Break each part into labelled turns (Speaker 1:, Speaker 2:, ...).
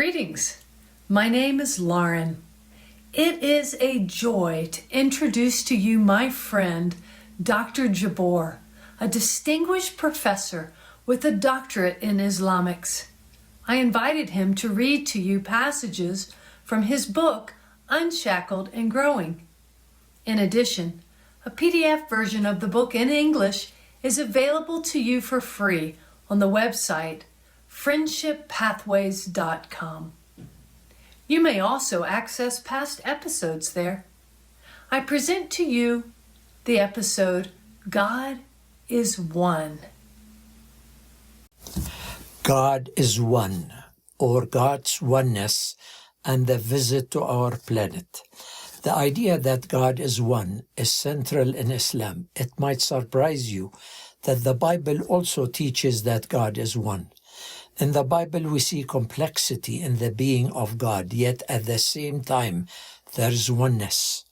Speaker 1: Greetings. My name is Lauren. It is a joy to introduce to you my friend, Dr. Jabbour, a distinguished professor with a doctorate in Islamics. I invited him to read to you passages from his book, Unshackled and Growing. In addition, a PDF version of the book in English is available to you for free on the website friendshippathways.com. You may also access past episodes there. I present to you the episode, God is One.
Speaker 2: God is one, or God's oneness, and the visit to our planet. The idea that God is one is central in Islam. It might surprise you that the Bible also teaches that God is one. In the Bible, we see complexity in the being of God, yet at the same time, there is oneness.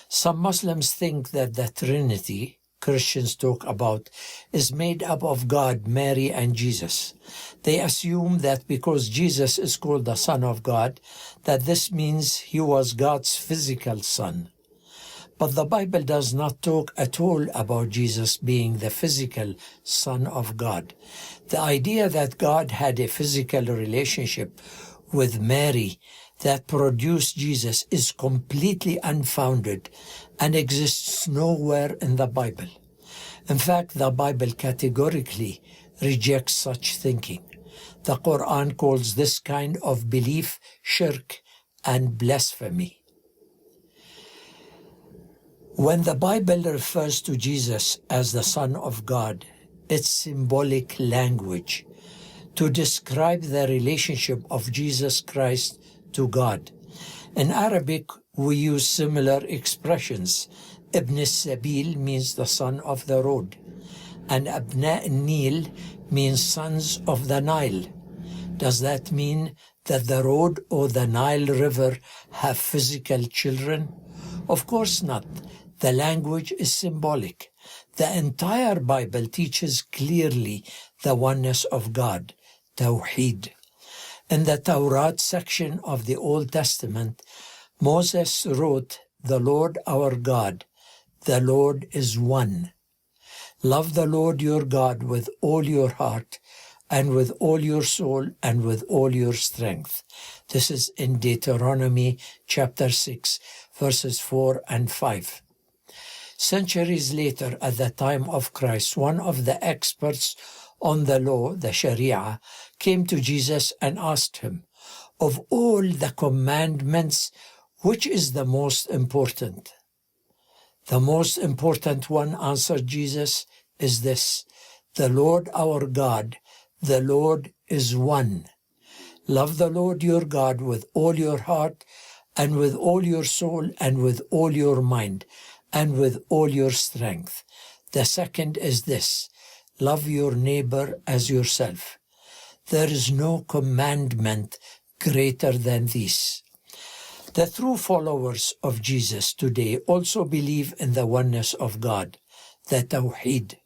Speaker 2: Some Muslims think that the Trinity Christians talk about is made up of God, Mary, and Jesus. They assume that because Jesus is called the Son of God, that this means he was God's physical son. But the Bible does not talk at all about Jesus being the physical Son of God. The idea that God had a physical relationship with Mary that produced Jesus is completely unfounded and exists nowhere in the Bible. In fact, the Bible categorically rejects such thinking. The Quran calls this kind of belief shirk and blasphemy. When the Bible refers to Jesus as the Son of God, it's symbolic language to describe the relationship of Jesus Christ to God. In Arabic, we use similar expressions. Ibn Sabil means the son of the road, and Abna Nil means sons of the Nile. Does that mean that the road or the Nile River have physical children? Of course not. The language is symbolic. The entire Bible teaches clearly the oneness of God, Tawheed. In the Torah section of the Old Testament, Moses wrote, "The Lord our God, the Lord is one. Love the Lord your God with all your heart and with all your soul and with all your strength." This is in Deuteronomy chapter 6, verses 4 and 5. Centuries later, at the time of Christ, one of the experts on the law, the Sharia, came to Jesus and asked him, "Of all the commandments, which is the most important?" "The most important one," answered Jesus, "is this: the Lord our God, the Lord is one. Love the Lord your God with all your heart and with all your soul and with all your mind and with all your strength. The second is this: love your neighbor as yourself. There is no commandment greater than these." The true followers of Jesus today also believe in the oneness of God, the Tawheed.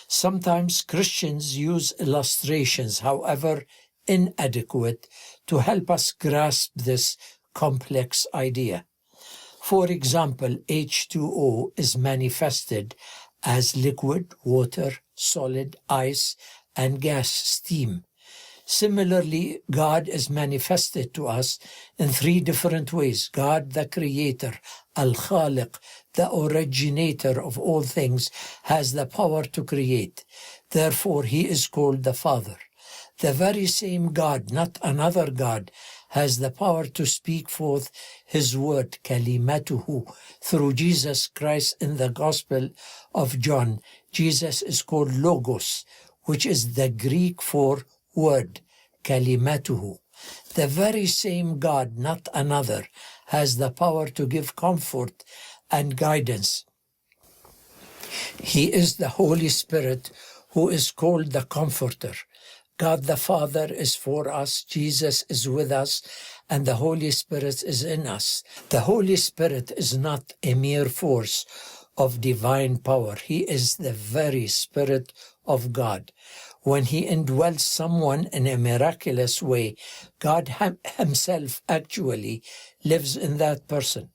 Speaker 2: Sometimes Christians use illustrations, however inadequate, to help us grasp this complex idea. For example, H2O is manifested as liquid, water, solid, ice, and gas, steam. Similarly, God is manifested to us in three different ways. God, the Creator, Al-Khaliq, the originator of all things, has the power to create. Therefore, he is called the Father. The very same God, not another God, has the power to speak forth his word, kalimatuhu, through Jesus Christ. In the Gospel of John, Jesus is called Logos, which is the Greek for word, kalimatuhu. The very same God, not another, has the power to give comfort and guidance. He is the Holy Spirit, who is called the Comforter. God the Father is for us, Jesus is with us, and the Holy Spirit is in us. The Holy Spirit is not a mere force of divine power. He is the very Spirit of God. When he indwells someone in a miraculous way, God himself actually lives in that person.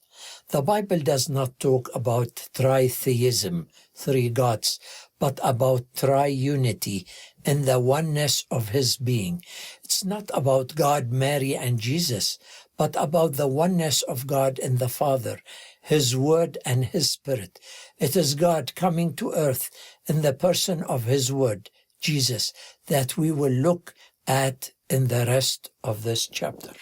Speaker 2: The Bible does not talk about tritheism, three gods, but about triunity in the oneness of his being. It's not about God, Mary, and Jesus, but about the oneness of God in the Father, his Word, and his Spirit. It is God coming to earth in the person of his Word, Jesus, that we will look at in the rest of this chapter.